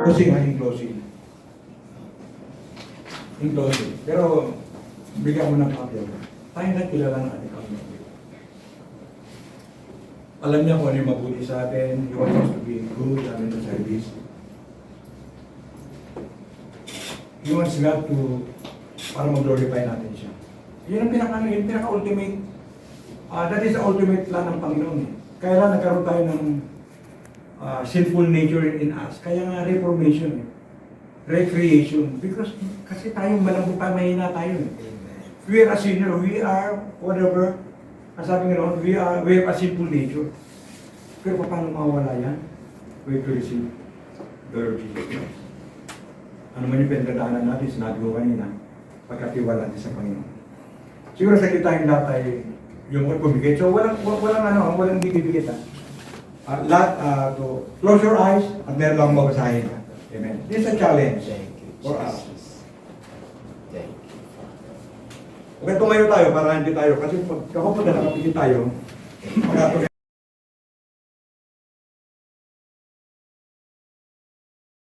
Closing, in closing. In closing. Pero, bigyan mo ng papel. Tayo na kilala ng ating community. Alam niya kung ano yung mabuti sa atin. He wants us to be good and in the service. He wants God to, para mag-glorify natin siya. Yun ang pinaka-ultimate. That is the ultimate plan ng Panginoon. Kaya lang nagkaroon tayo ng sinful nature in us. Kaya nga reformation, recreation. Because kasi tayong malambot tayo, mahina tayo. We are a sinner. We are whatever. Ang sabi nga noon, we have a sinful nature. Pero paano mawala yan? We have to receive the Lord Jesus Christ. Ano man yung pinagdadaanan natin, sinabi ko kanina, pagkatiwala natin sa Panginoon. Siguro sa kita yung lahat ay yung pumigit. So walang bibigit ha. Lahat to close your eyes at meron lang mabasahin. Amen. This is a challenge for us. Thank you. Okay, tumayo tayo para hindi tayo. Kasi kapag nakapigit tayo,